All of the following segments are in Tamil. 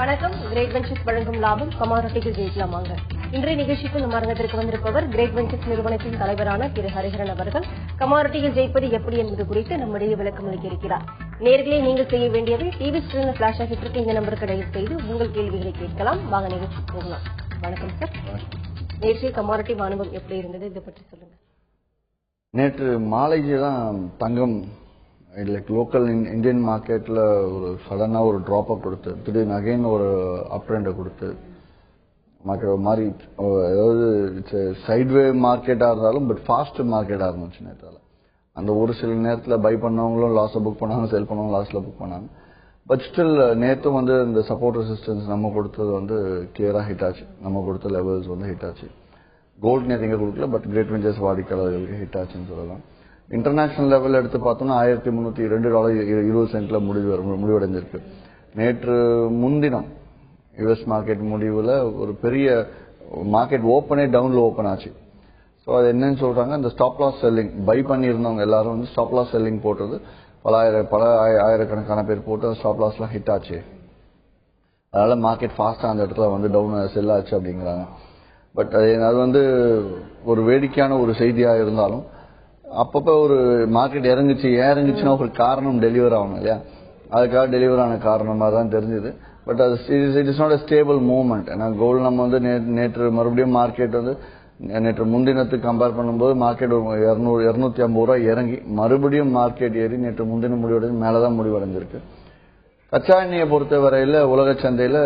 வணக்கம். கிரேட் வெஞ்சர்ஸ் வழங்கும் லாபம் கமாடிட்டிகள் ஜெயிக்கலாமாங்க. இன்றைய நிகழ்ச்சிக்கு நம் அரங்கத்திற்கு வந்திருப்பவர் கிரேட் வெஞ்சர்ஸ் நிறுவனத்தின் தலைவரான திரு ஹரிஹரன் அவர்கள். கமாடிட்டிகள் ஜெயிப்பது எப்படி என்பது குறித்து நம்முடைய விளக்கம் அளிக்க இருக்கிறார். நேர்களே, நீங்கள் செய்ய வேண்டியது டிவி ஸ்கிரீன்ல பிளாஷ் ஆகிட்டு இந்த நம்பருக்கு டயல் செய்து உங்கள் கேள்விகளை கேட்கலாம். வாங்க நிகழ்ச்சிக்கு போகலாம். வணக்கம் சார். நேற்று கமாடிட்டி அனுபவம் எப்படி இருந்தது, இதை பற்றி சொல்லுங்க. நேற்று மாலைக்கு தான் தங்கம் லைக் லோக்கல் இந்தியன் மார்க்கெட்ல ஒரு சடனா ஒரு ட்ராப் அப் கொடுத்து திடீர்னு அகைன் ஒரு அப் ட்ரெண்டை கொடுத்து மார்க்கெட் மாதிரி, அதாவது சைட்வே மார்க்கெட்டா இருந்தாலும் பட் ஃபாஸ்ட் மார்க்கெட்டா இருந்துச்சு நேற்றால. அந்த ஒரு சில நேரத்தில் பை பண்ணவங்களும் லாஸை புக் பண்ணாங்க, செல் பண்ணவங்க லாஸ்ல புக் பண்ணாங்க. பட் ஸ்டில் நேற்று வந்து இந்த சப்போர்ட் ரெசிஸ்டன்ஸ் நம்ம கொடுத்தது வந்து கிளியரா ஹிட் ஆச்சு. நம்ம கொடுத்த லெவல்ஸ் வந்து ஹிட் ஆச்சு. கோல்டு நேற்று எங்க கொடுக்கல, பட் கிரேட் வெஞ்சர்ஸ் வாடிக்கையாளர்களுக்கு ஹிட் ஆச்சுன்னு சொல்லலாம். இன்டர்நேஷனல் லெவல் எடுத்து பார்த்தோம்னா $1302.20 முடிவடைஞ்சிருக்கு. நேற்று முன்தினம் யுஎஸ் மார்க்கெட் முடிவுல ஒரு பெரிய மார்க்கெட் ஓப்பனே டவுன்ல ஓப்பன் ஆச்சு. ஸோ அது என்னன்னு சொல்றாங்க, இந்த ஸ்டாப் லாஸ் செல்லிங் பை பண்ணியிருந்தவங்க எல்லாரும் வந்து ஸ்டாப் லாஸ் செல்லிங் போட்டது பல ஆயிரக்கணக்கான பேர் போட்டு ஸ்டாப் லாஸ்லாம் ஹிட் ஆச்சு. அதனால மார்க்கெட் ஃபாஸ்டா அந்த இடத்துல வந்து டவுன் செல் ஆச்சு அப்படிங்கிறாங்க. பட் அது வந்து ஒரு வேடிக்கையான ஒரு செய்தியா இருந்தாலும் அப்பப்ப ஒரு மார்க்கெட் இறங்குச்சுன்னா ஒரு காரணம் டெலிவர் ஆகணும் இல்லையா, அதுக்காக டெலிவர் ஆன காரணமா தான் தெரிஞ்சது. பட் அது it is not a stable movement. ஏன்னா கோல்டு நம்ம வந்து நேற்று மறுபடியும் மார்க்கெட் வந்து நேற்று முன்தினத்துக்கு கம்பேர் பண்ணும்போது மார்க்கெட் 250 ரூபாய் இறங்கி மறுபடியும் மார்க்கெட் ஏறி நேற்று முன்தினம் முடிவடைஞ்சு மேலதான் முடிவடைஞ்சிருக்கு. கச்சா எண்ணெயை பொறுத்த வரையில உலக சந்தையில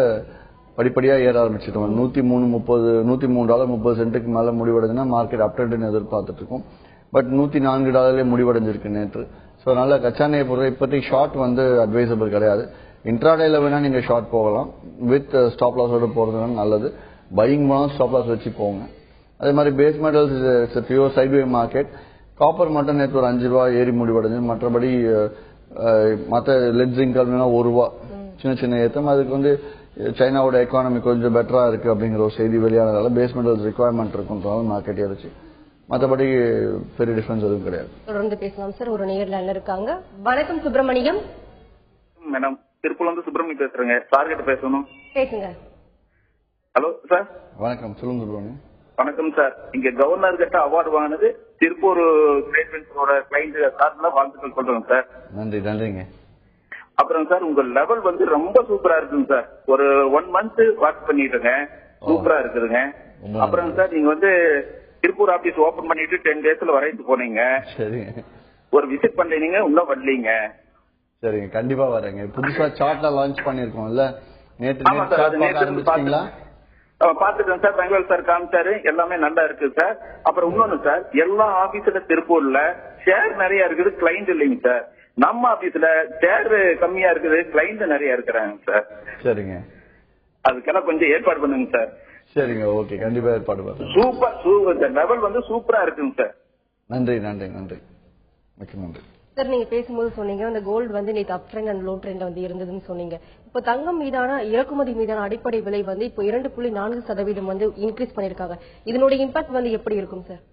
படிப்படியா ஏற ஆரம்பிச்சிட்டோம். $103.30 மேல முடிவடைஞ்சுன்னா மார்க்கெட் அப் ட்ரெண்ட் எதிர்பார்த்துட்டு இருக்கும். பட் $104 முடிவடைஞ்சிருக்கு நேற்று. ஸோ அதனால கச்சா எண்ணெயை பொறுத்த இப்போதைக்கு ஷார்ட் வந்து அட்வைசபிள் கிடையாது. இன்ட்ராடேல வேணா நீங்க ஷார்ட் போகலாம், வித் ஸ்டாப் லாஸோட போறது நல்லது. பையிங் போனா ஸ்டாப் லாஸ் வச்சு போங்க. அதே மாதிரி base metals pure sideway market. Copper மட்டும் நேற்று ஒரு $5 ஏறி முடிவடைஞ்சு. மற்றபடி மற்ற லெட் ஜிங்க் $1 சின்ன ஏற்றம். அதுக்கு வந்து சைனாவோட எக்கானமி கொஞ்சம் பெட்டரா இருக்கு அப்படிங்கிற ஒரு செய்தி வெளியானதால பேஸ் மெட்டல்ஸ் ரிக்வயர்மெண்ட் இருக்குன்றதால மார்க்கெட் ஏறிச்சு. மற்றபடி பெரிய டிஃபரன்ஸ் எதுவும் கிடையாது. தொடர்ந்து பேசலாம் சார். ஒரு நேர்ல இருக்காங்க. வணக்கம் சுப்பிரமணியம். மேடம், திருப்பூர்ல இருந்து சுப்பிரமணியம் பேசுறேங்க. டார்கெட் பேசணும், பேசுங்க. Hello sir. வணக்கம், சொல்லுங்க சுப்பிரமணியம். வணக்கம் சார். இங்க கவர்னர் கிட்ட அவார்டு வாங்கினது திருப்பூர் ஸ்டேட் பேங்கோட கிளைண்ட் சார்ல வாழ்த்துக்கள் சொல்றேங்க சார். நன்றிங்க. அப்புறம் சார், உங்க லெவல் வந்து ரொம்ப சூப்பரா இருக்குங்க சார். ஒரு 1 மந்த் ஒர்க் பண்ணிட்டுங்க, சூப்பரா இருக்குதுங்க. அப்புறம் சார், நீங்க வந்து திருப்பூர் ஆபீஸ் ஓபன் பண்ணிட்டு 10 டேஸ்ல வரைந்து போனீங்க. சரிங்க. ஒரு விசிட் பண்ணீங்க, இன்னும் வரலீங்க. சரிங்க, கண்டிப்பா வரேங்க. புதுசா சார்ட்ல லான்ச் பண்ணிருக்கோம்ல, நேற்று ஆரம்பிச்சிட்டீங்களா? பாத்துட்டேன் சார். பெங்களூர் சார் காமிச்சாரு, எல்லாமே நல்லா இருக்கு சார். அப்புறம் இன்னொன்னு சார், எல்லா ஆபீஸ்ல திருப்பூர்ல ஷேர் நிறைய இருக்குது, கிளைண்ட் இல்லைங்க சார். நம்ம ஆபீஸ்ல ஷேர் கம்மியா இருக்குது, கிளைண்ட் நிறைய இருக்கிறாங்க சார். சரிங்க, அதுக்கெல்லாம் கொஞ்சம் ஏற்பாடு பண்ணுங்க சார். சரிங்க, ஓகே, கண்டிப்பா ஏற்பாடு பண்ணுங்க. சூப்பர் லெவல் வந்து சூப்பரா இருக்குங்க சார். நன்றி. மிக்க நன்றி சார். நீங்க பேசும்போது சொன்னீங்க அந்த கோல்டு வந்து நேற்று அப் ட்ரெண்ட் அண்ட் லோ ட்ரெண்ட் வந்து இருந்ததுன்னு சொன்னீங்க. இப்போ தங்கம் மீதான இறக்குமதி மீதான அடிப்படை விலை வந்து இப்போ 2.4% வந்து இன்க்ரீஸ் பண்ணிருக்காங்க. இதனுடைய இம்பாக்ட் வந்து எப்படி இருக்கும் சார்?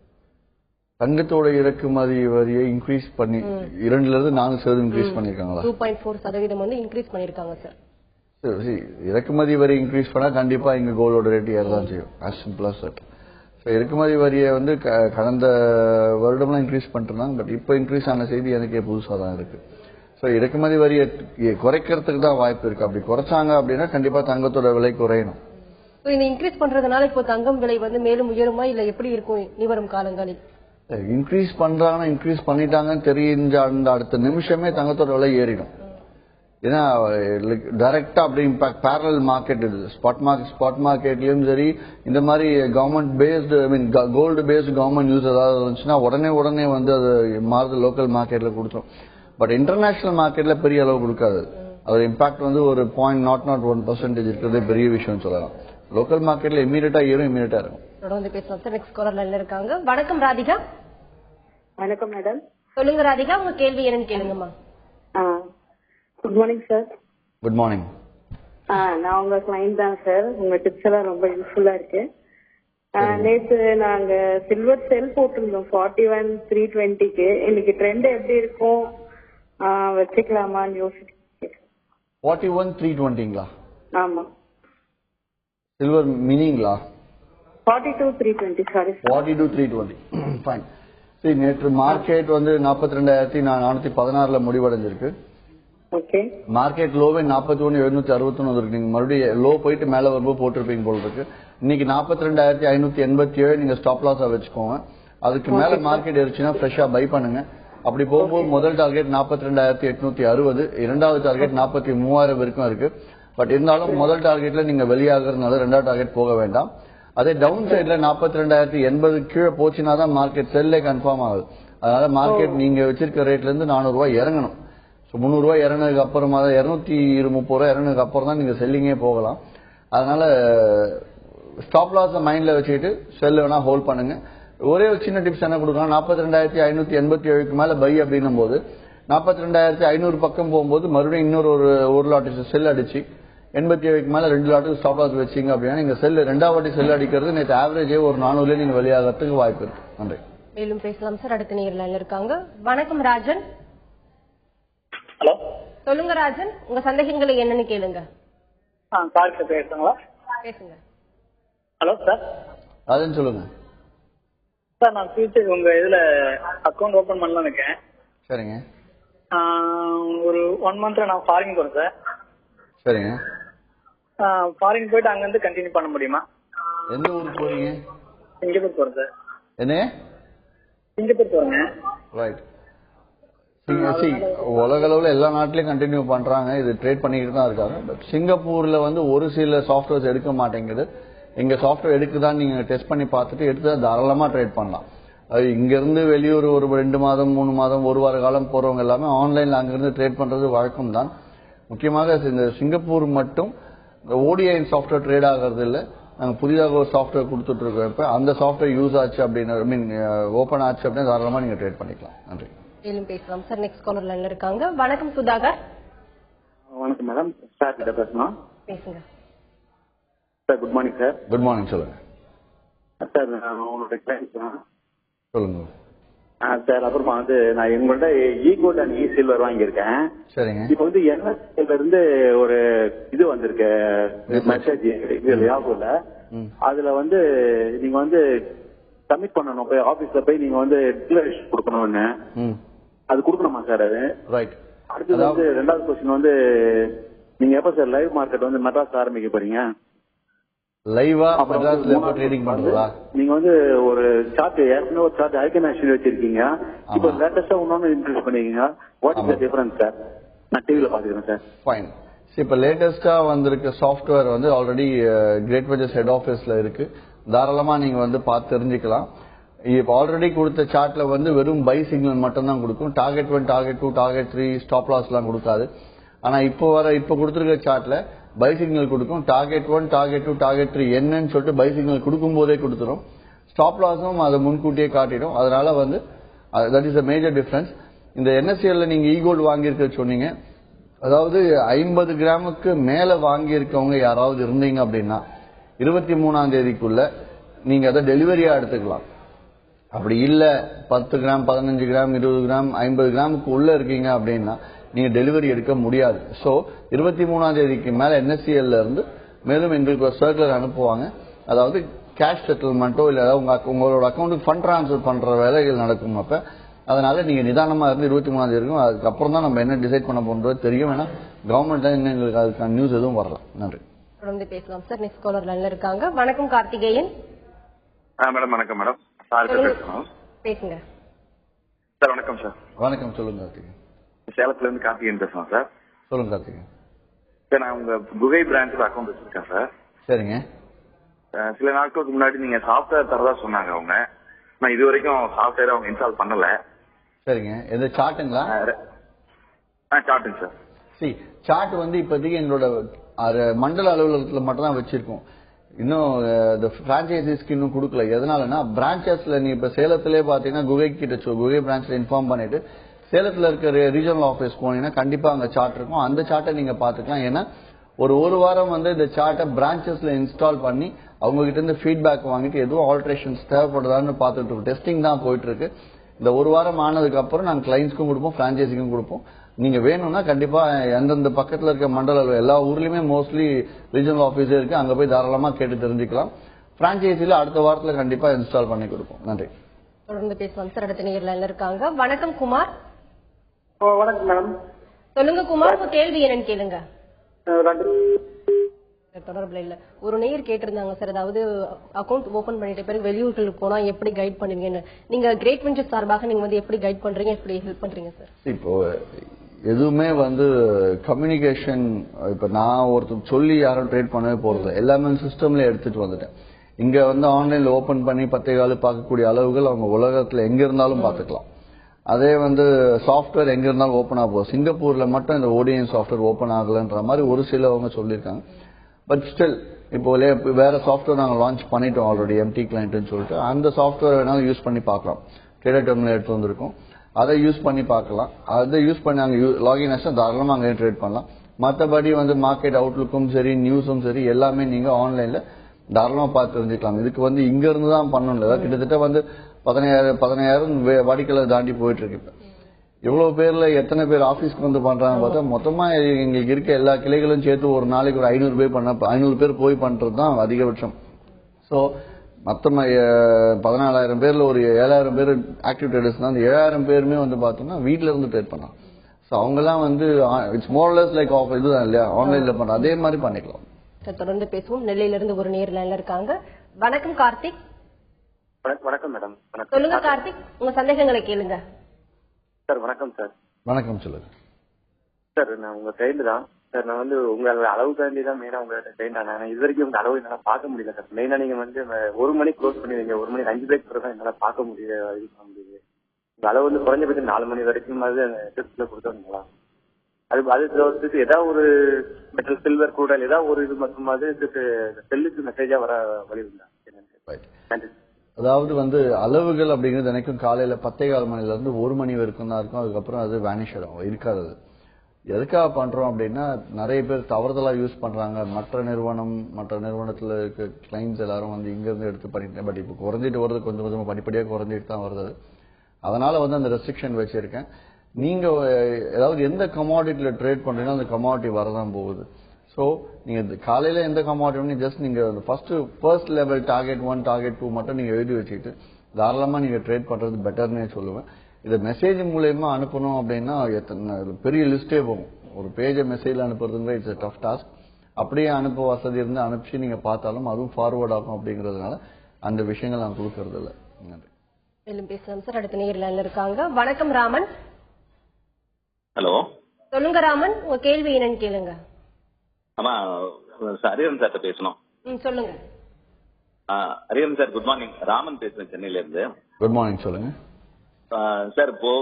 தங்கத்தோட இறக்குமதி வரியை இன்க்ரீஸ் பண்ணி 2% இன்க்ரீஸ் பண்ணிருக்காங்களா? 2.4% வந்து இன்க்ரீஸ் பண்ணிருக்காங்க சார். இறக்குமதி வரி இன்க்ரீஸ் பண்ணா கண்டிப்பா இங்க கோல்டோட ரேட் ஏறதான் செய்யும். as simple as that. இறக்குமதி வரியை வந்து கடந்த வருடம்லாம் இன்க்ரீஸ் பண்ணிருந்தாங்க. பட் இப்போ இன்க்ரீஸ் ஆன செய்தி எனக்கே புதுசா தான் இருக்கு. இறக்குமதி வரியை குறைக்கிறதுக்கு தான் வாய்ப்பு இருக்கு. அப்படி குறைச்சாங்க அப்படின்னா கண்டிப்பா தங்கத்தோட விலை குறையணும். இந்த இன்க்ரீஸ் பண்றதுனால இப்போ தங்கம் விலை வந்து மேலும் உயருமா இல்ல எப்படி இருக்கும் இனி வரும் காலங்களில்? இன்க்ரீஸ் பண்றாங்கன்னா இன்க்ரீஸ் பண்ணிட்டாங்கன்னு தெரிஞ்ச அடுத்த நிமிஷமே தங்கத்தோட விலை ஏறிடும். ஏன்னா டைரக்டா அப்படி இம்பாக்ட் பேரலல் மார்க்கெட் இது. ஸ்பாட் மார்க்கெட்லயும் சரி, இந்த மாதிரி government based gold based government news ஏதாவது இருந்துச்சுன்னா உடனே வந்து அது மாறுது லோக்கல் மார்க்கெட்ல கொடுத்தோம். பட் இன்டர்நேஷனல் மார்க்கெட்ல பெரிய அளவு கொடுக்காது. அதோட இம்பாக்ட் வந்து ஒரு 0.01% இருக்கிறதே பெரிய விஷயம் சொல்லலாம். லோக்கல் மார்க்கெட்ல இமீடியட்டா இருக்கும். தொடர்ந்து பேசலாம் சார். நெக்ஸ்ட் காலர்ல இருக்காங்க. வணக்கம் ராதிகா. வணக்கம் மேடம். சொல்லுங்க ராதிகா, உங்க கேள்வி என்னன்னு கேளுங்கம்மா. Good morning sir. Good morning. நான் உங்க கிளைண்ட் தான் சார். உங்க டிப்ஸ் எல்லாம் ரொம்ப யூஸ்ஃபுல்லா இருக்கு. நேற்று நாங்க சில்வர் செல் போட்டிருந்தோம் 41,320க்கு. இன்னைக்கு ட்ரெண்ட் எப்படி இருக்கும், வச்சுக்கலாமான்னு யோசிச்சு. 41,320ங்களா? ஆமா. சில்வர் மினிங்களா? 42,320. சாரி 42,320. ஃபைன். சரி, நேற்று மார்க்கெட் வந்து 42,416 முடிவடைஞ்சிருக்கு. ஓகே. மார்க்கெட் லோவே 41,761 இருக்கு. நீங்க மறுபடியும் லோ போயிட்டு மேல வரும்போது போட்டிருப்பீங்க போல இருக்கு. இன்னைக்கு 42,587 நீங்க ஸ்டாப் லாஸா வச்சுக்கோங்க. அதுக்கு மேல மார்க்கெட் ஏறிச்சுன்னா ஃப்ரெஷ்ஷா பை பண்ணுங்க. அப்படி போகும்போது முதல் டார்கெட் 42,860, இரண்டாவது டார்கெட் 43,000 வரைக்கும் இருக்கு. பட் இருந்தாலும் முதல் டார்கெட்ல நீங்க வெளியாகிறதுனால ரெண்டாவது டார்கெட் போக வேண்டாம். அதே டவுன் சைட்ல 42,080 கீழே போச்சுன்னா தான் மார்க்கெட் செல்லே கன்ஃபார்ம் ஆகுது. அதனால மார்க்கெட் நீங்க வச்சிருக்க ரேட்ல இருந்து 400 ரூபாய் இறங்கணும். 300 ரூபாய் இறங்கினதுக்கு அப்புறமா தான் 230 ரூபாய் இறங்கினதுக்கு அப்புறம் தான் நீங்க செல்லிங்கே போகலாம். அதனால ஸ்டாப் லாஸ் மைண்ட்ல வச்சுக்கிட்டு செல் வேணா ஹோல்ட் பண்ணுங்க. ஒரே ஒரு சின்ன டிப்ஸ் என்ன கொடுக்கலாம், 42,587 மேல பை அப்படின்னும் போது 42,500 பக்கம் போகும்போது மறுபடியும் இன்னொரு ஒரு லாட் செல் அடிச்சு 87 மேல 2 லாட்டுக்கு ஸ்டாப் லாஸ் வச்சிங்க அப்படின்னா நீங்க செல் ரெண்டாவது செல் அடிக்கிறது நேற்று ஆவரேஜே ஒரு 400 நீங்க வெளியாகிறதுக்கு வாய்ப்பு இருக்கு. நன்றி. மேலும் பேசலாம் சார். அடுத்த நேரில் இருக்காங்க. வணக்கம் ராஜன். ஹலோ, சொல்லுங்க ராஜன், உங்க சந்தேகங்களை என்னன்னு கேளுங்க. சார் பேசுங்களா? பேசுங்க. Hello sir. ராஜன் சொல்லுங்க. சார், நான் ஃபியூச்சர் உங்க இதுல அக்கௌண்ட் ஓபன் பண்ணலாம் இருக்கேன். சரிங்க. ஒரு 1 மந்த்ல நான் ஃபாரின் போறேன் சார். சரிங்க. ஃபாரின் போயிட்டு அங்க இருந்து கண்டினியூ பண்ண முடியுமா? எந்த ஊருக்கு போறீங்க? சிங்கப்பூர் போறேன் சார். என்ன? சிங்கப்பூர் போறேங்க. ரைட். உலக அளவுல எல்லா நாட்டிலயும் கண்டினியூ பண்றாங்க, இது ட்ரேட் பண்ணிக்கிட்டு தான் இருக்காங்க. பட் சிங்கப்பூர்ல வந்து ஒரு சில சாஃப்ட்வேர்ஸ் எடுக்க மாட்டேங்குது. எங்க சாஃப்ட்வேர் எடுக்குதான் நீங்க டெஸ்ட் பண்ணி பார்த்துட்டு எடுத்து தாராளமா ட்ரேட் பண்ணலாம். இங்க இருந்து வெளியூர் ஒரு 2 மாதம் 3 மாதம் 1 வார காலம் போறவங்க எல்லாமே ஆன்லைன்ல அங்கிருந்து ட்ரேட் பண்றது வழக்கம் தான். முக்கியமாக இந்த சிங்கப்பூர் மட்டும் ஓடிஐ சாஃப்ட்வேர் ட்ரேட் ஆகிறது இல்லை. நாங்கள் புதிதாக ஒரு சாஃப்ட்வேர் கொடுத்துட்டு இருக்கோம். இப்போ அந்த சாஃப்ட்வேர் யூஸ் ஆச்சு அப்படின்னு ஓபன் ஆச்சு அப்படின்னு தாராளமா நீங்க ட்ரேட் பண்ணிக்கலாம். நன்றி. மேலும் பேசலாம் சார். நெக்ஸ்ட் காலர் லைன்ல இருக்காங்க. வணக்கம் சுதாகர். வணக்கம் மேடம். சார் கிட்ட பேசணும். பேசுங்க sir. Good morning sir. Good morning. சொல்லுங்க சார். உங்களோட கிளைண்ட் சொல்லுங்க சார். அப்புறமா வந்து நான் எங்கள்கிட்ட ஈகோல்ட் அண்ட் இ சில்வர் வாங்கியிருக்கேன். சரிங்க. இப்ப வந்து என்எஸ்ல இருந்து ஒரு இது வந்திருக்கு மெசேஜ் யாகுல. அதுல வந்து நீங்க வந்து சப்மிட் பண்ணணும், போய் ஆபீஸ்ல போய் நீங்க வந்து டிக்ளரேஷன் கொடுக்கணும்னு. அது கொடுக்கணுமா சார்? அது ரைட். அடுத்தது வந்து ரெண்டாவது கொஸ்டின் வந்து நீங்க எப்ப சார் லைவ் மார்க்கெட் வந்து மெட்ராஸ் ஆரம்பிக்க போறீங்க? லைவா மெட்ராஸ்ல எப்ப ட்ரேடிங் பண்றதா? நீங்க வந்து ஒரு சார்ட் ஏற்கனவே ஒரு சார்ட் ஐக்கன் ஆக்ஷன் வச்சிருக்கீங்க. இப்போ லேட்டஸ்டா இன்னொன்னு இன்ட்ரோடியூஸ் பண்ணிருக்கீங்க. What is the difference sir? நான் டிவில பாத்துக்கிறேன் சார். ஃபைன். இப்ப லேட்டஸ்டா வந்திருக்க சாஃப்ட்வேர் வந்து ஆல்ரெடி கிரேட் வெஞ்சர்ஸ் ஹெட் ஆபீஸ்ல இருக்கு. தாராளமா நீங்க வந்து பார்த்து தெரிஞ்சுக்கலாம். இப்ப ஆல்ரெடி கொடுத்த சார்ட்ல வந்து வெறும் பை சிக்னல் மட்டும் தான் கொடுக்கும். Target 1, target 2, target 3, stop loss எல்லாம் கொடுக்காது. ஆனா இப்ப கொடுத்திருக்க சார்ட்ல பை சிக்னல் கொடுக்கும். டார்கெட் 1, டார்கெட் 2, டார்கெட் 3 என்னன்னு சொல்லிட்டு பை சிக்னல் கொடுக்கும் போதே கொடுத்துரும். ஸ்டாப் லாஸும் அதை முன்கூட்டியே காட்டிடும். அதனால வந்து that is a major difference. இந்த என்எஸ்சிஎல்ல நீங்க ஈகோல்டு வாங்கியிருக்க சொன்னீங்க. அதாவது 50 கிராமுக்கு மேல வாங்கி இருக்கவங்க யாராவது இருந்தீங்க அப்படின்னா 23ஆம் தேதிக்குள்ள நீங்க அதை டெலிவரியா எடுத்துக்கலாம். அப்படி இல்ல 10 கிராம் 15 கிராம் 20 கிராம் 50 கிராமுக்கு உள்ள இருக்கீங்க அப்படின்னா நீங்க டெலிவரி எடுக்க முடியாது. சோ 23ஆம் தேதிக்கு மேல என்எஸ்சிஎல்ல இருந்து மேலும் எங்களுக்கு ஒரு சர்க்குலர் அனுப்புவாங்க. அதாவது கேஷ் செட்டில்மெண்ட்டோ இல்ல உங்களோட அக்கௌண்ட்டுக்கு ஃபண்ட் டிரான்ஸ்ஃபர் பண்ற வேலைகள் நடக்கும். அப்ப அதனால நீங்க நிதானமா இருந்து 23ஆம் தேதி இருக்கும். அதுக்கப்புறம் தான் நம்ம என்ன டிசைட் பண்ண போன்றது தெரியும். ஏன்னா கவர்மெண்ட் தான் எங்களுக்கு அதுக்கான நியூஸ் எதுவும் வரலாம். நன்றி. தொடர்ந்து பேசலாம் சார். நெக்ஸ்ட் காலர் லைன்ல இருக்காங்க. வணக்கம் கார்த்திகேயன். மேடம் வணக்கம் மேடம். சார் பேசணும். பேசுங்க சார். வணக்கம் சார். வணக்கம். சொல்லுங்க கார்த்திகேயன். சேலத்துல இருந்து கார்த்திகேயன் பேசுறோம் சார். சொல்லுங்க கார்த்திகேயன். சார், நான் உங்க குகை பிரான்ச்ல அக்கௌண்ட் வச்சிருக்கேன் சார். சரிங்க. சில நாட்களுக்கு முன்னாடி நீங்க சாஃப்ட்வேர் தரதா சொன்னாங்க அவங்க. நான் இது வரைக்கும் சாஃப்ட்வேர் அவங்க இன்ஸ்டால் பண்ணல. சரிங்க. எது சார்ட்டுங்களா? சார்ட்டுங்க சார். சார்ட் வந்து இப்போதைக்கு எங்களோட மண்டல அலுவலகத்துல மட்டும் தான் வச்சிருக்கோம். இன்னும் பிரான்சைசிஸ்க்கு இன்னும் கொடுக்கல. எதனாலன்னா பிரான்சஸ்ல நீ இப்ப சேலத்திலே பாத்தீங்கன்னா குகை கிட்ட குகை பிரான்ச்ல இன்ஃபார்ம் பண்ணிட்டு சேலத்துல இருக்கிற ரீஜனல் ஆபீஸ் போனீங்கன்னா கண்டிப்பா அங்க சார்ட் இருக்கும். அந்த சார்ட்டை நீங்க பாத்துக்கலாம். ஏன்னா ஒரு வாரம் வந்து இந்த சார்ட்டை பிரான்சஸ்ல இன்ஸ்டால் பண்ணி அவங்க கிட்ட இருந்து ஃபீட்பேக் வாங்கிட்டு எதுவும் ஆல்ட்ரேஷன்ஸ் தேவைப்படுதான்னு பார்த்துட்டு இருக்கோம். டெஸ்டிங் தான் போயிட்டு இருக்கு. இந்த ஒரு வாரம் ஆனதுக்கு அப்புறம் நாங்க கிளைண்ட்ஸ்க்கும் கொடுப்போம், பிரான்சைசிக்கும் கொடுப்போம். நீங்க வேணும்னா கண்டிப்பா எந்தெந்த பக்கத்துல இருக்க மண்டல எல்லா ஊர்லயுமே மோஸ்ட்லி ரீஜனல் ஆபீஸே இருக்கு, அங்க போய் தாராளமா கேட்டு தெரிஞ்சுக்கலாம். பிரான்சைசில அடுத்த வாரத்துல கண்டிப்பா இன்ஸ்டால் பண்ணி கொடுப்போம். நன்றி. தொடர்ந்து பேசுவோம் சார். அடுத்த நேர்ல இருக்காங்க. வணக்கம் குமார். வணக்கம் மேடம். சொல்லுங்க குமார், உங்க கேள்வி என்னன்னு கேளுங்க. தொடர்புல இல்ல. ஒரு நேயர் கேட்டிருந்தாங்க சார், அதாவது அக்கௌண்ட் ஓபன் பண்ணிட்ட பிறகு வெளியூர்களுக்கு போனா எப்படி கைட் பண்ணுவீங்கன்னு. நீங்க கிரேட் வெஞ்சர்ஸ் சார்பாக நீங்க வந்து எப்படி கைட் பண்றீங்க, எப்படி ஹெல்ப் பண்றீங்க சார்? இப்போ எதுவுமே வந்து கம்யூனிகேஷன், இப்ப நான் ஒருத்தர் சொல்லி யாரும் ட்ரேட் பண்ணவே போறது எல்லாமே சிஸ்டம்ல எடுத்துட்டு வந்துட்டேன். இங்க வந்து ஆன்லைன்ல ஓபன் பண்ணி 10 கால் பார்க்கக்கூடிய அளவுகள் அவங்க உலகத்துல எங்க இருந்தாலும் பாத்துக்கலாம். அதே வந்து சாஃப்ட்வேர் எங்க இருந்தாலும் ஓபன் ஆக போகுது. சிங்கப்பூர்ல மட்டும் இந்த ஓடிஎன் சாஃப்ட்வேர் ஓபன் ஆகலன்ற மாதிரி ஒரு சிலவங்க சொல்லியிருக்காங்க. பட் ஸ்டில் இப்போ வேற சாஃப்ட்வேர் நாங்கள் லான்ச் பண்ணிட்டோம் ஆல்ரெடி, எம்டி கிளைண்ட்னு சொல்லிட்டு. அந்த சாஃப்ட்வேர் வேணாலும் யூஸ் பண்ணி பார்க்கலாம். ட்ரேடர் டெர்மினல் எடுத்து வந்திருக்கோம், அதை யூஸ் பண்ணி பார்க்கலாம். அதை யூஸ் பண்ணி அங்கே லாகின் ஆச்சுன்னா தாராளமாக அங்கே ட்ரேட் பண்ணலாம். மற்றபடி வந்து மார்க்கெட் அவுட்லுக்கும் சரி நியூஸும் சரி எல்லாமே நீங்க ஆன்லைன்ல தாராளமாக பார்த்து தெரிஞ்சுக்கலாம். இதுக்கு வந்து இங்க இருந்து தான் பண்ணணும். கிட்டத்தட்ட வந்து 15,000 வாடிக்கையாளர் தாண்டி போயிட்டு இருக்கு. இவ்வளவு பேர்ல எத்தனை பேர் ஆபீஸ்க்கு வந்து பண்றாங்க பார்த்தா மொத்தமா எங்களுக்கு இருக்க எல்லா கிளைகளும் சேர்த்து ஒரு நாளைக்கு ஒரு 500 பேர் போய் பண்றது தான் அதிகபட்சம். ஸோ மொத்தமா 14,000 பேர்ல ஒரு 7,000 பேர் ஆக்டிவ் ட்ரேடர்ஸ் தான். அந்த 7,000 பேருமே வந்து பார்த்தோம்னா வீட்டுல இருந்து ட்ரேட் பண்ணலாம். ஸோ அவங்கெல்லாம் வந்து இட்ஸ் மோர்லெஸ் லைக் இதுதான் இல்லையா, ஆன்லைன்ல பண்ற அதே மாதிரி பண்ணிக்கலாம். தொடர்ந்து பேசுவோம். நெல்லையில இருந்து ஒரு நேர்ல இருக்காங்க. வணக்கம் கார்த்திக். வணக்கம் மேடம். சொல்லுங்க கார்த்திக், உங்க சந்தேகங்களை கேளுங்க. சார் வணக்கம் சார். வணக்கம் சொல்லுங்க சார். நான் உங்க ட்ரெயின் தான் சார். நான் வந்து உங்க அளவுக்காண்டி தான் மெயினா உங்க ட்ரெயின் தான். நான் இது வரைக்கும் உங்க அளவு என்னால பார்க்க முடியல சார். மெயினா நீங்க வந்து 1 மணிக்கு க்ளோஸ் பண்ணிடுவீங்க, 1 மணிக்கு 5 பிரேக் தான் என்னால பார்க்க முடியுது, இது பண்ண முடியுது. உங்க அளவு வந்து குறைஞ்சபட்சம் 4 மணி வரைக்கும் டிப்ஸ்ல கொடுத்தோங்களா? அது தவிர்த்துட்டு ஏதாவது ஒரு மெட்டல் சில்வர் கூட ஏதாவது ஒரு இது மற்றும் செல்லுக்கு மெசேஜா வர வழி உண்டா? நன்றி. அதாவது வந்து அளவுகள் அப்படிங்கிறது எனக்கும் காலையில 10:15 மணில இருந்து 1 மணி வரைக்கும் தான் இருக்கும். அதுக்கப்புறம் அது வேனிஷ் ஆகும், இருக்காது. எதுக்காக பண்றோம் அப்படின்னா நிறைய பேர் தவறுதலா யூஸ் பண்றாங்க. மற்ற நிறுவனத்துல இருக்க கிளைண்ட்ஸ் எல்லாரும் வந்து இங்க இருந்து எடுத்து பண்ணிட்டேன். பட் இப்போ குறைஞ்சிட்டு வருது, கொஞ்சம் கொஞ்சமா படிப்படியாக குறைஞ்சிட்டு தான் வருது. அதனால வந்து அந்த ரெஸ்ட்ரிக்ஷன் வச்சிருக்கேன். நீங்க ஏதாவது எந்த கமாடிட்டியில ட்ரேட் பண்றீங்கன்னா அந்த கமாடிட்டி வரதான் போகுது. ஸோ நீங்க காலையில எந்த கமாடிட்டி ஜஸ்ட் நீங்க ஃபர்ஸ்ட் லெவல் டார்கெட் 1 டார்கெட் 2 மட்டும் நீங்க எழுதி வச்சுக்கிட்டு தாராளமா நீங்க ட்ரேட் பண்றது பெட்டர்னே சொல்லுவேன். இதை மெசேஜ் மூலயமா அனுப்பணும் அப்படின்னா பெரிய லிஸ்டே போகும். ஒரு பேஜை மெசேஜ்ல அனுப்புறதுங்கிற இட்ஸ் டஃப் டாஸ்க். அப்படியே அனுப்ப வசதி இருந்து அனுப்பிச்சு நீங்க பார்த்தாலும் அதுவும் ஃபார்வர்ட் ஆகும். அப்படிங்கறதுனால அந்த விஷயங்கள் நான் கொடுக்கறது இல்லை. நன்றி. மேலும் பேசலாம் சார். அடுத்த நேர்ல இருக்காங்க. வணக்கம் ராமன். ஹலோ சொல்லுங்க ராமன், உங்க கேள்வி என்னன்னு கேளுங்க. ஆமா, ஹரிஹரன் சார்ட்ட பேசணும். சொல்லுங்க. Hariharan sir, good morning. Raman பேசுறேன், சென்னையில இருந்து. குட் மார்னிங், சொல்லுங்க சார். இப்போ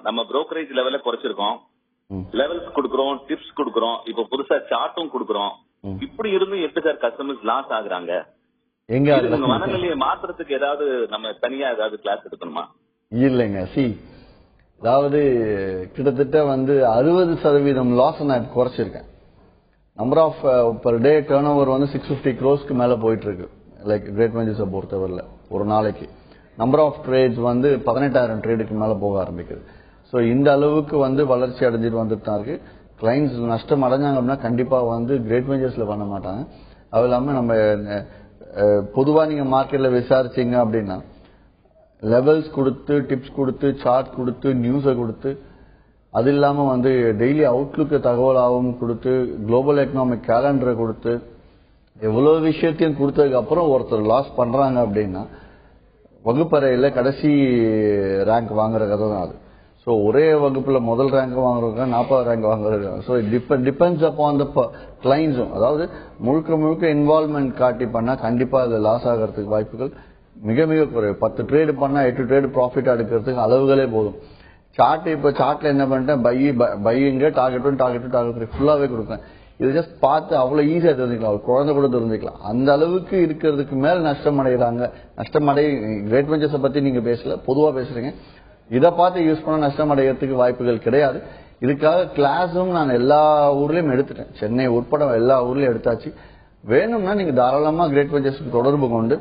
நம்ம புரோக்கரேஜ் லெவல்ல குறைச்சிருக்கோம், லெவல்ஸ் கொடுக்கறோம், டிப்ஸ் கொடுக்கறோம், இப்போ புதுசா சார்ட்டும் கொடுக்கறோம். இப்படி இருந்து எப்படி சார் கஸ்டமர்ஸ் லாஸ் ஆகுறாங்க? உங்க மனநிலையை மாத்துறதுக்கு ஏதாவது நம்ம தனியா ஏதாவது கிளாஸ் எடுக்கணுமா? இல்லைங்க. அதாவது கிட்டத்தட்ட வந்து 60% லாஸ் நான் குறைச்சிருக்கேன். Number of per day turnover வந்து 650 crores மேல போயிட்டு இருக்கு. லைக் கிரேட் வெஞ்சர்ஸை பொறுத்தவரையில ஒரு நாளைக்கு நம்பர் ஆஃப் ட்ரேட்ஸ் வந்து 18,000 ட்ரேடுக்கு மேல போக ஆரம்பிக்குது. ஸோ இந்த அளவுக்கு வந்து வளர்ச்சி அடைஞ்சிட்டு வந்துட்டு தான் இருக்கு. கிளைண்ட்ஸ் நஷ்டம் அடைஞ்சாங்க அப்படின்னா கண்டிப்பா வந்து கிரேட் வெஞ்சர்ஸ்ல பண்ண மாட்டாங்க. அது இல்லாம நம்ம பொதுவா நீங்க மார்க்கெட்ல விசாரிச்சீங்க அப்படின்னா லெவல்ஸ் கொடுத்து, டிப்ஸ் கொடுத்து, சார்ட் கொடுத்து, நியூஸை கொடுத்து, அது இல்லாம வந்து டெய்லி அவுட்லுக்கு தகவலாகவும் கொடுத்து, குளோபல் எக்கனாமிக் கேலண்டரை கொடுத்து, எவ்வளவு விஷயத்தையும் கொடுத்ததுக்கு அப்புறம் ஒருத்தர் லாஸ் பண்றாங்க அப்படின்னா வகுப்பறையில கடைசி ரேங்க் வாங்குற கதை தான் அது. ஸோ ஒரே வகுப்புல முதல் ரேங்க் வாங்குறவங்க 40 ரேங்க் வாங்குறாங்க. ஸோ டிபெண்ட்ஸ் அப்பான் த கிளைண்ட்ஸும். அதாவது முழுக்க இன்வால்வ்மெண்ட் காட்டி பண்ணா கண்டிப்பா அது லாஸ் ஆகிறதுக்கு வாய்ப்புகள் மிக மிக குறைவு. 10 ட்ரேடு பண்ணா 8 ட்ரேடு ப்ராஃபிட் எடுக்கிறதுக்கு அளவுகளே போதும். சார்ட் இப்ப சார்ட்ல என்ன பண்ணிட்டேன், பையிங்க டார்கெட் 1 டார்கெட் 2 டார்கெட் 3 ஃபுல்லாவே கொடுப்பேன். இது ஜஸ்ட் பார்த்து அவ்வளவு ஈஸியா தெரிஞ்சுக்கலாம், குழந்தை கூட தெரிஞ்சுக்கலாம். அந்த அளவுக்கு இருக்கிறதுக்கு மேல நஷ்டம் அடைகிறாங்க. கிரேட் வெஞ்சர்ஸை பத்தி நீங்க பேசல, பொதுவா பேசுறீங்க. இதை பார்த்து யூஸ் பண்ண நஷ்டம் அடைகிறதுக்கு வாய்ப்புகள் கிடையாது. இதுக்காக கிளாஸும் நான் எல்லா ஊர்லயும் எடுத்துட்டேன். சென்னை உட்பட எல்லா ஊர்லயும் எடுத்தாச்சு. வேணும்னா நீங்க தாராளமா கிரேட் வெஞ்சர்ஸ்க்கு தொடர்பு கொண்டு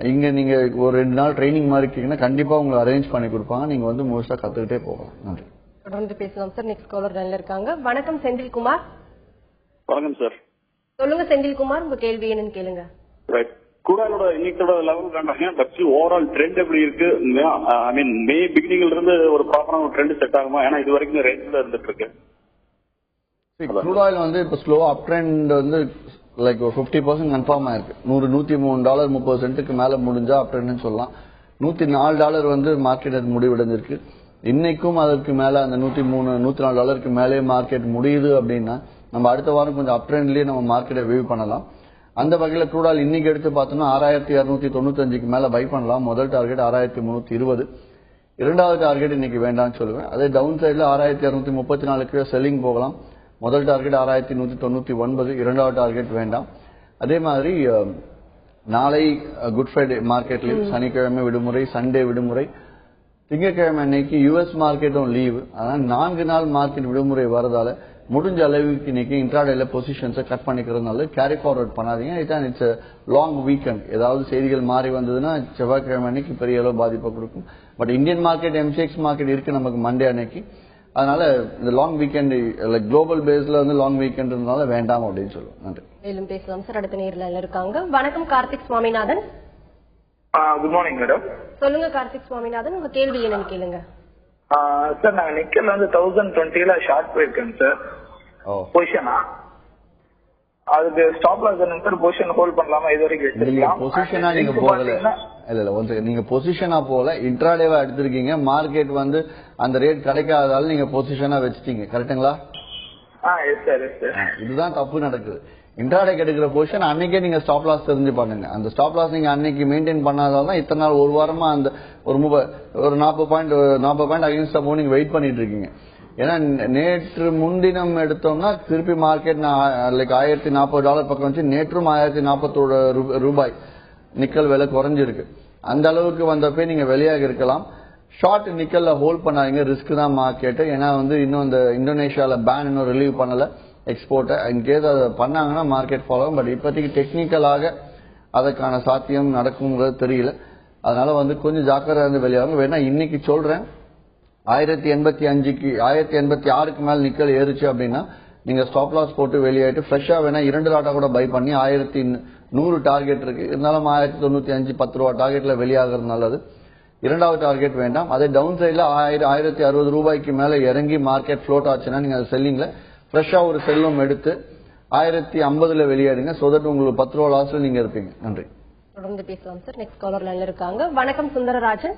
இங்க நீங்க ஒரு 2 நாள் ட்ரைனிங் மாதிரி இருக்கீங்கன்னா கண்டிப்பா உங்களை அரேஞ்ச் பண்ணி கொடுப்பாங்க. நீங்க வந்து மோஸ்டா கத்துக்கிட்டே போகலாம். நன்றி. தொடர்ந்து பேசலாம் சார். நெக்ஸ்ட் காலர் லைன்ல இருக்காங்க. வணக்கம் செந்தில்குமார். வணக்கம் சார். சொல்லுங்க செந்தில்குமார், உங்க கேள்வி என்னன்னு கேளுங்க. ரைட். குடாலோட இன்னைக்கோட லெவல் காண்டாங்க. பட் ஓவரால் ட்ரெண்ட் எப்படி இருக்கு? ஐ மீன் மே பிகினிங்ல இருந்து ஒரு ப்ராப்பரான ஒரு ட்ரெண்ட் செட் ஆகுமா? ஏன்னா இது வரைக்கும் ரேஞ்சில் இருந்துட்டு இருக்கு. க்ரூட் ஆயில் வந்து இப்போ ஸ்லோ அப் ட்ரெண்ட் வந்து லைக் 50% கன்ஃபார்ம் ஆயிருக்கு. $103 30 சென்ட்டுக்கு மேல முடிஞ்சா அப் ட்ரெண்ட்னு சொல்லலாம். $104 வந்து மார்க்கெட் முடிவடைஞ்சிருக்கு. இன்னைக்கும் அதற்கு மேல அந்த $103 மேலே மார்க்கெட் முடியுது அப்படின்னா நம்ம அடுத்த வாரம் கொஞ்சம் அப் ட்ரெண்ட்லயே நம்ம மார்க்கெட்டை வியூ பண்ணலாம். அந்த வகையில க்ரூட் ஆயில் இன்னைக்கு எடுத்து பார்த்தோம்னா 6295 மேல பை பண்ணலாம். முதல் டார்கெட் 6320. இரண்டாவது டார்கெட் இன்னைக்கு வேண்டாம்னு சொல்லுவேன். அதே டவுன் சைட்ல 6234 செல்லிங் போகலாம். முதல் டார்கெட் 6199, இரண்டாவது டார்கெட் வேண்டாம். அதே மாதிரி நாளை குட் ஃப்ரைடே மார்க்கெட்லயும் சனிக்கிழமை விடுமுறை, சண்டே விடுமுறை, திங்கட்கிழமை அன்னைக்கு யுஎஸ் மார்க்கெட்டும் லீவு. அதனால 4 நாள் மார்க்கெட் விடுமுறை வரதால முடிஞ்ச அளவுக்கு இன்னைக்கு இன்ட்ராடேல பொசிஷன்ஸை கட் பண்ணிக்கிறதுனால கேரி ஃபார்வர்ட் பண்ணாதீங்க. It's long weekend. ஏதாவது செய்திகள் மாறி வந்ததுன்னா செவ்வாய்க்கிழமை அன்னைக்கு பெரிய அளவு பாதிப்பை கொடுக்கும். But Indian market MCX market இருக்கு நமக்கு மண்டே அன்னைக்கு. அதனால இந்த லாங் வீக்கெண்ட் லைக் குளோபல் பேஸ்ல வந்து லாங் வீக்கெண்ட்னால வேண்டாம் அப்படின்னு சொல்லுவோம். நன்றி. மேலும் பேசலாம் சார். அடுத்த நேர்ல இருக்காங்க. வணக்கம் Karthik Swaminathan. Good morning madam. சொல்லுங்க கார்த்திக் சுவாமிநாதன், உங்க கேள்வி என்னன்னு கேளுங்க. சார் நாங்க நிக்கல் வந்து 1020 ஷார்ட் போயிருக்கேன் சார். பொசிஷனா அதுக்கு ஸ்டாப் லாஸ் என்ன சார்? பொசிஷன் ஹோல்ட் பண்ணலாமா? இது வரைக்கும் பொசிஷனா நீங்க போகல. இல்ல ஒன்று நீங்க பொசிஷனா போல இன்ட்ராடேவா எடுத்திருக்கீங்க. மார்க்கெட் வந்து அந்த ரேட் கிடைக்காததால நீங்க பொசிஷனா வச்சுட்டீங்க. கரெக்டுங்களா? இதுதான் தப்பு நடக்குது. இன்ட்ராடே எடுக்கிற பொசிஷன் அன்னைக்கே நீங்க ஸ்டாப் லாஸ் தெரிஞ்சு பண்ணுங்க. அந்த ஸ்டாப் லாஸ் நீங்க அன்னைக்கு மெயின்டைன் பண்ணாதால தான் இத்தனை நாள் ஒரு வாரமா அந்த ஒரு 40 பாயிண்ட் அகைன்ஸ்டா போய் நீங்க வெயிட் பண்ணிட்டு இருக்கீங்க. ஏன்னா நேற்று முன்தினம் எடுத்தோம்னா திருப்பி மார்க்கெட் லைக் $1040 பக்கம் வச்சு நேற்றும் $1041 நிக்கல் விலை குறைஞ்சிருக்கு. அந்த அளவுக்கு வந்தப்ப நீங்க வெளியாக இருக்கலாம். ஷார்ட் நிக்கல்ல ஹோல்ட் பண்ணாதீங்க. ரிஸ்க் தான் மார்க்கெட். ஏன்னா வந்து இன்னும் இந்த இந்தோனேஷியால பேன் இன்னும் ரிலீவ் பண்ணல எக்ஸ்போர்ட்டை. இன்கேஸ் அதை பண்ணாங்கன்னா மார்க்கெட் ஃபாலோ. பட் இப்போதைக்கு டெக்னிக்கலாக அதற்கான சாத்தியம் நடக்குங்கிறது தெரியல. அதனால வந்து கொஞ்சம் ஜாக்கிரதை இருந்து வெளியாகும். வேணா இன்னைக்கு சொல்றேன் 1086 மேல நிக்கல் ஏறுச்சு அப்படின்னா நீங்க ஸ்டாப் லாஸ் போட்டு வெளியாயிட்டு ஃப்ரெஷ்ஷா வேணா 2 லாட்டா கூட பை பண்ணி 1100 டார்கெட் இருக்கு. இருந்தாலும் 1095 $10 டார்கெட்ல வெளியாகிறது நல்லது. இரண்டாவது டார்கெட் வேண்டாம். அதே டவுன் சைட்ல $1060 மேல இறங்கி மார்க்கெட் ஃப்ளோட் ஆச்சுன்னா நீங்க செல்லிங்ல ஃப்ரெஷ்ஷா ஒரு செல்லும் எடுத்து 1050 வெளியாடுங்க. சோ தட் உங்களுக்கு $10 லாஸ்ல நீங்க இருப்பீங்க. நன்றி. தொடர்ந்து பேசலாம் சார். நெக்ஸ்ட் காலர் லைன்ல இருக்காங்க. வணக்கம் சுந்தரராஜன்.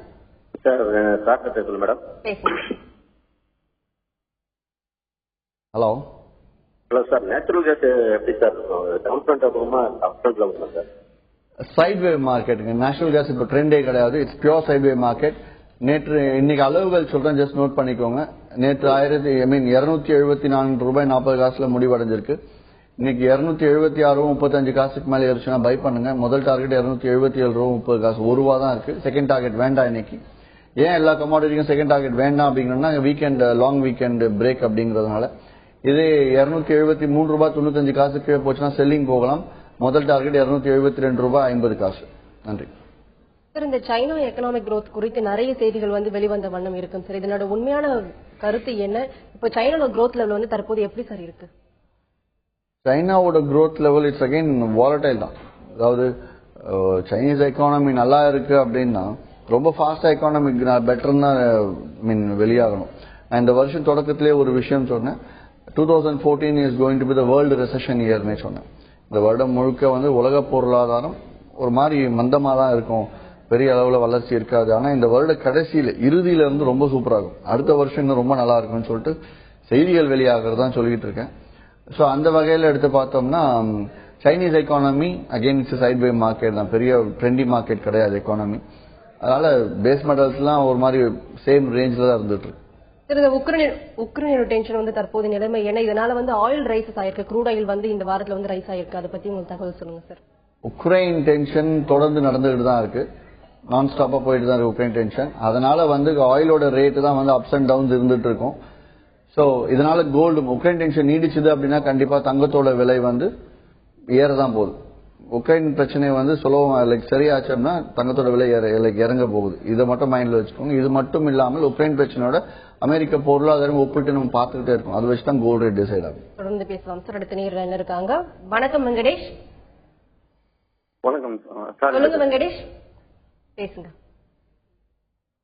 சார் பேசுங்க madam. Hello hello sir. Natural gas எப்படி சார் டவுன் ஃப்ரண்ட் ஆகுமா அப் ஃப்ரண்ட்ல வருமா சார்? சைட் வேவ் மார்க்கெட்டுங்க. நேச்சுரல் கேஸ் இப்போ ட்ரெண்டே கிடையாது. It's pure side wave market. இன்னைக்கு அளவுகள் சொல்றேன், ஜஸ்ட் நோட் பண்ணிக்கோங்க. நேற்று $274.40 முடிவடைஞ்சிருக்கு. இன்னைக்கு $276.35 மேல ஏறிச்சுன்னா பை பண்ணுங்க. முதல் டார்கெட் $277.30 ₹1 தான் இருக்கு. செகண்ட் டார்கெட் வேண்டாம் இன்னைக்கு. ஏன் எல்லா கமாடிட்டிக்கும் செகண்ட் டார்கெட் வேண்டாம் அப்படிங்கன்னா வீக்கெண்ட் லாங் வீக்கெண்ட் பிரேக் அப்படிங்கறதுனால. இது $273.95 கீழே போச்சுன்னா செல்லிங் போகலாம். முதல் டார்கெட் $272.50. நன்றி. சார், இந்த சைனா எக்கனாமிக் growth குறித்து நிறைய செய்திகள் வந்து வெளிவந்த வண்ணம் இருக்கும் சார். இதனோட உண்மையான கருத்து என்ன? இப்போ சைனாவோட growth லெவல் வந்து தற்போது எப்படி சார் இருக்கு? சைனாவோட growth level it's again volatile தான். அதாவது சைனீஸ் எக்கானமி நல்லா இருக்கு அப்படின்னா ரொம்ப ஃபாஸ்டா எக்கானமி பெட்டர் தான் வெளியாகணும். நான் இந்த வருஷம் தொடக்கத்திலே ஒரு விஷயம் சொன்னேன். 2014 is going to be the world recession இயர்னே சொன்னேன். இந்த வருடம் முழுக்க வந்து உலக பொருளாதாரம் ஒரு மாதிரி மந்தமா தான் இருக்கும், பெரிய அளவுல வளர்ச்சி இருக்காது. ஆனா இந்த வருட கடைசியில இறுதியில இருந்து ரொம்ப சூப்பராகும். அடுத்த வருஷம் இன்னும் ரொம்ப நல்லா இருக்கும்னு சொல்லிட்டு செய்திகள் வெளியாகிறதான் சொல்லிட்டு இருக்கேன். சோ அந்த வகையில எடுத்து பார்த்தோம்னா Chinese economy again it's side way market தான், பெரிய ட்ரெண்டி மார்க்கெட் கிடையாது எக்கானமி. அதனால பேஸ் மெட்டல்ஸ் எல்லாம் ஒரு மாதிரி சேம் ரேஞ்சில தான் இருந்துட்டு இருக்கு. உக்ரைன் டென்ஷன் வந்து தற்போது நிலைமை என்ன? இதனால வந்து ஆயில் ரைஸ் ஆயிருக்கு, க்ரூட் ஆயில் வந்து இந்த வாரத்துல வந்து ரைஸ் ஆயிருக்கு. அதை பத்தி உங்களுக்கு தகவல் சொல்லுங்க சார். உக்ரைன் டென்ஷன் தொடர்ந்து நடந்துகிட்டு தான் இருக்கு, நான் ஸ்டாப்பா போயிட்டு தான் இருக்கு உக்ரைன் டென்ஷன். அதனால வந்து ஆயிலோட ரேட்டு தான் வந்து அப்ஸ் அண்ட் டவுன்ஸ் இருந்துட்டு இருக்கும். சோ இதனால கோல்டு உக்ரைன் டென்ஷன் நீடிச்சுது அப்படின்னா கண்டிப்பா தங்கத்தோட விலை வந்து ஏறதான் போகுது. உக்ரைன் பிரச்சனை வந்து சுலபமா சரியாச்சோம்னா தங்கத்தோட விலை இறங்க போகுது. இதை மட்டும் மைண்ட்ல வச்சுக்கோங்க. இது மட்டும் இல்லாமல் உக்ரைன் பிரச்சனையோட அமெரிக்க பொருளாதாரம் ஒப்பிட்டு நம்ம பார்த்துக்கிட்டே இருக்கோம். அதை வச்சுதான் கோல்டு ரேட் டிசைட் ஆகும். தொடர்ந்து பேசலாம் சார். அடுத்த நேரில் என்ன இருக்காங்க? வணக்கம் வெங்கடேஷ். வணக்கம் சார். சொல்லுங்க வெங்கடேஷ், பேசுங்க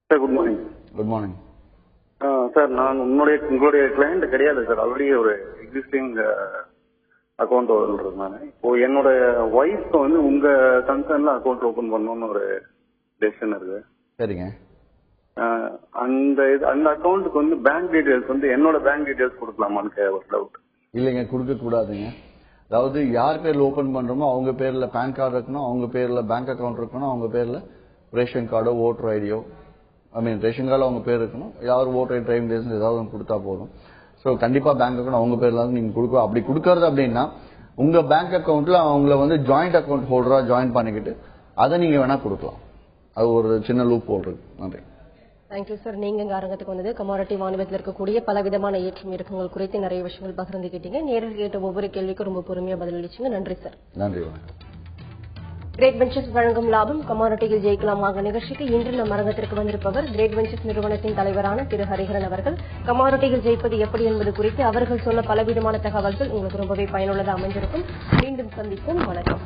sir. Good morning. Good morning sir. நான் உங்களுடைய கிளைண்ட் கிடையாது சார். ஆல்ரெடி ஒரு எக்ஸிஸ்டிங் அக்கௌண்ட் ஹோல்டர் நான். இப்போ என்னோட ஒய்ஃப்க்கு வந்து உங்க கன்சர்ன்ல அக்கௌண்ட் ஓபன் பண்ணணும்னு ஒரு டெசிஷன் இருக்கு. சரிங்க. அந்த அக்கௌண்ட்டுக்கு வந்து பேங்க் டீடைல்ஸ் வந்து என்னோட பேங்க் டீடைல்ஸ் கொடுக்கலாமான்னு ஒரு டவுட். இல்லைங்க, கொடுக்க கூடாதுங்க. அதாவது யார் பேர்ல ஓபன் பண்றோமோ அவங்க பேர்ல பேன் கார்டு இருக்கணும், அவங்க பேர்ல பேங்க் அக்கௌண்ட் இருக்கணும், அவங்க பேர்ல ரேஷன் கார்டோ ஓட்டர் ஐடியோ ரேஷன் கார்டு அவங்க பேர் இருக்கணும். யாரும் ஓட்டர் ஐடி டிரைவிங் லைசன்ஸ் ஏதாவது ஒன்று கொடுத்தா போதும். ஸோ கண்டிப்பா பேங்க் அக்கௌண்ட் அவங்க பேர்ல நீங்க கொடுக்க. அப்படி கொடுக்கறது அப்படின்னா உங்க பேங்க் அக்கௌண்ட்ல அவங்கள வந்து ஜாயிண்ட் அக்கௌண்ட் ஹோல்டரா ஜாயின் பண்ணிக்கிட்டு அதை நீங்க வேணா கொடுக்கலாம். அது ஒரு சின்ன லூப் ஹோல் இருக்கு. நன்றி. Thank you sir. நீங்க இங்க அரங்கத்துக்கு வந்தது கமாடிட்டி வாணிபத்தில் இருக்கக்கூடிய பலவிதமான ஏற்றம் இறக்கங்கள் குறித்து நிறைய விஷயங்கள் பகிர்ந்துக்கிட்டீங்க. நேரில் கேட்ட ஒவ்வொரு கேள்விக்கும் ரொம்ப பொறுமையா பதிலளிச்சீங்க. நன்றி சார். நன்றி. வணக்கம். கிரேட் வெஞ்சர்ஸ் வழங்கும் லாபம் கமாடிட்டியில் ஜெயிக்கலாம் ஆக நிகழ்ச்சிக்கு இன்று நம் அரங்கத்திற்கு வந்திருப்பவர் கிரேட் வெஞ்சர்ஸ் நிறுவனத்தின் தலைவரான திரு ஹரிஹரன் அவர்கள். கமாடிட்டியில் ஜெயிப்பது எப்படி என்பது குறித்து அவர்கள் சொன்ன பலவிதமான தகவல்கள் உங்களுக்கு ரொம்பவே பயனுள்ளதாக அமைந்திருக்கும். மீண்டும் சந்திப்போம். வணக்கம்.